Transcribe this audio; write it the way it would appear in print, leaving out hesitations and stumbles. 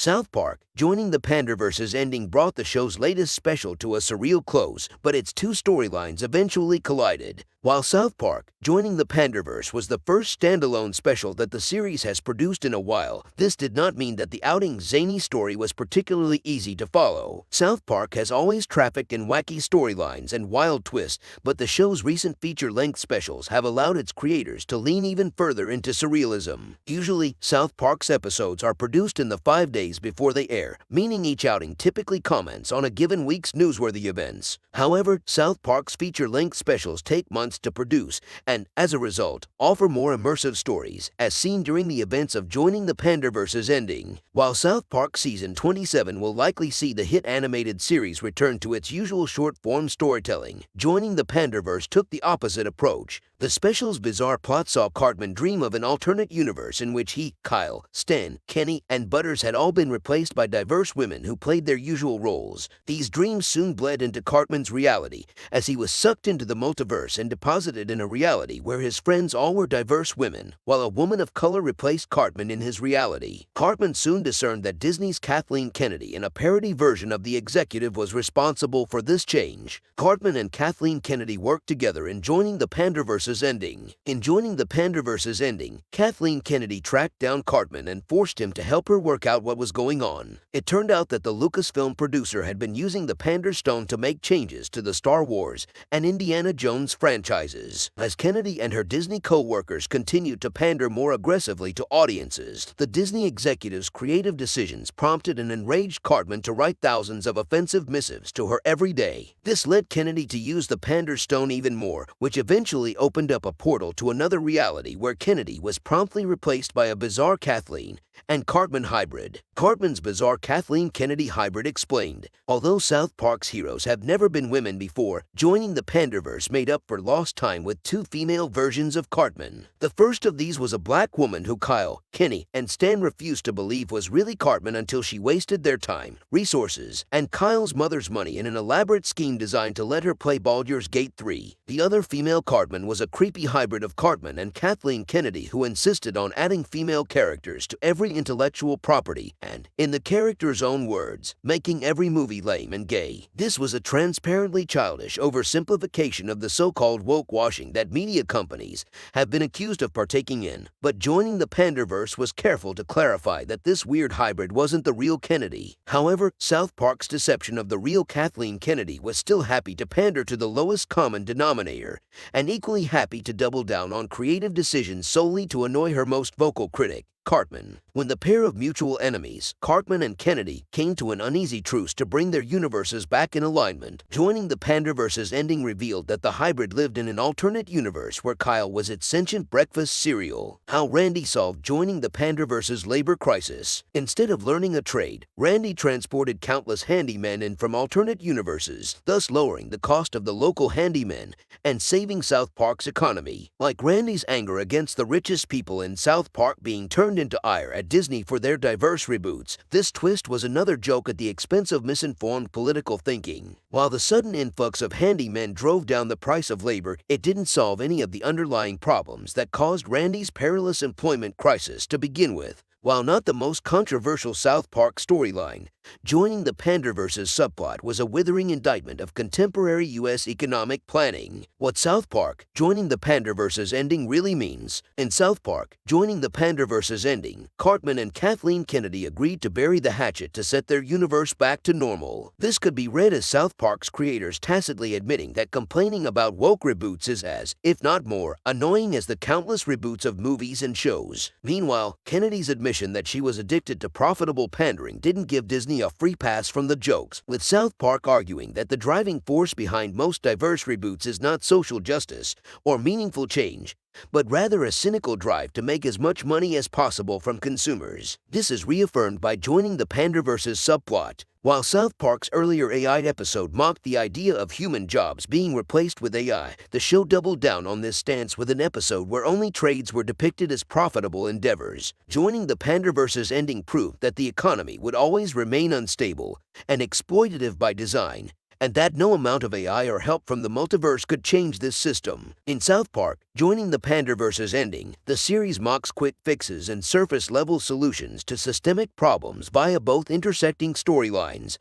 South Park, joining the Panderverse's ending brought the show's latest special to a surreal close, but its two storylines eventually collided. While South Park, joining the Panderverse was the first standalone special that the series has produced in a while, this did not mean that the outing zany story was particularly easy to follow. South Park has always trafficked in wacky storylines and wild twists, but the show's recent feature-length specials have allowed its creators to lean even further into surrealism. Usually, South Park's episodes are produced in the 5 days before they air, meaning each outing typically comments on a given week's newsworthy events. However, South Park's feature-length specials take months to produce and, as a result, offer more immersive stories, as seen during the events of joining the Panderverse's ending. While South Park Season 27 will likely see the hit animated series return to its usual short-form storytelling, joining the Panderverse took the opposite approach. The special's bizarre plot saw Cartman dream of an alternate universe in which he, Kyle, Stan, Kenny, and Butters had all been replaced by diverse women who played their usual roles. These dreams soon bled into Cartman's reality, as he was sucked into the multiverse and deposited in a reality where his friends all were diverse women, while a woman of color replaced Cartman in his reality. Cartman soon discerned that Disney's Kathleen Kennedy, in a parody version of The Executive, was responsible for this change. Cartman and Kathleen Kennedy worked together in joining the Panderverse's ending. In joining the Panderverse's ending, Kathleen Kennedy tracked down Cartman and forced him to help her work out what was going on. It turned out that the Lucasfilm producer had been using the Panderstone to make changes to the Star Wars and Indiana Jones franchises. As Kennedy and her Disney co-workers continued to pander more aggressively to audiences, the Disney executive's creative decisions prompted an enraged Cartman to write thousands of offensive missives to her every day. This led Kennedy to use the Panderstone even more, which eventually opened up a portal to another reality where Kennedy was promptly replaced by a bizarre Kathleen and Cartman hybrid. Cartman's bizarre Kathleen Kennedy hybrid explained, although South Park's heroes have never been women before, joining the Panderverse made up for lost time with two female versions of Cartman. The first of these was a black woman who Kyle, Kenny, and Stan refused to believe was really Cartman until she wasted their time, resources, and Kyle's mother's money in an elaborate scheme designed to let her play Baldur's Gate 3. The other female Cartman was a creepy hybrid of Cartman and Kathleen Kennedy who insisted on adding female characters to every intellectual property and, in the character's own words, making every movie lame and gay. This was a transparently childish oversimplification of the so-called woke washing that media companies have been accused of partaking in, but joining the Panderverse was careful to clarify that this weird hybrid wasn't the real Kennedy. However, South Park's deception of the real Kathleen Kennedy was still happy to pander to the lowest common denominator, and equally happy to double down on creative decisions solely to annoy her most vocal critic, Cartman. When the pair of mutual enemies, Cartman and Kennedy, came to an uneasy truce to bring their universes back in alignment, joining the Panderverse's ending revealed that the hybrid lived in an alternate universe where Kyle was its sentient breakfast cereal. How Randy solved joining the Panderverse's labor crisis. Instead of learning a trade, Randy transported countless handymen in from alternate universes, thus lowering the cost of the local handymen and saving South Park's economy. Like Randy's anger against the richest people in South Park being turned into ire at Disney for their diverse reboots, this twist was another joke at the expense of misinformed political thinking. While the sudden influx of handymen drove down the price of labor, it didn't solve any of the underlying problems that caused Randy's perilous employment crisis to begin with. While not the most controversial South Park storyline, joining the Panderverse's subplot was a withering indictment of contemporary U.S. economic planning. What South Park, joining the Panderverse's ending really means. In South Park, joining the Panderverse's ending, Cartman and Kathleen Kennedy agreed to bury the hatchet to set their universe back to normal. This could be read as South Park's creators tacitly admitting that complaining about woke reboots is as, if not more, annoying as the countless reboots of movies and shows. Meanwhile, Kennedy's admission that she was addicted to profitable pandering didn't give Disney a free pass from the jokes, with South Park arguing that the driving force behind most diverse reboots is not social justice or meaningful change, but rather a cynical drive to make as much money as possible from consumers. This is reaffirmed by joining the Panderverse's subplot. While South Park's earlier AI episode mocked the idea of human jobs being replaced with AI, the show doubled down on this stance with an episode where only trades were depicted as profitable endeavors. Joining the Panderverse's ending proved that the economy would always remain unstable and exploitative by design, and that no amount of AI or help from the multiverse could change this system. In South Park, joining the Panderverse's ending, the series mocks quick fixes and surface-level solutions to systemic problems via both intersecting storylines.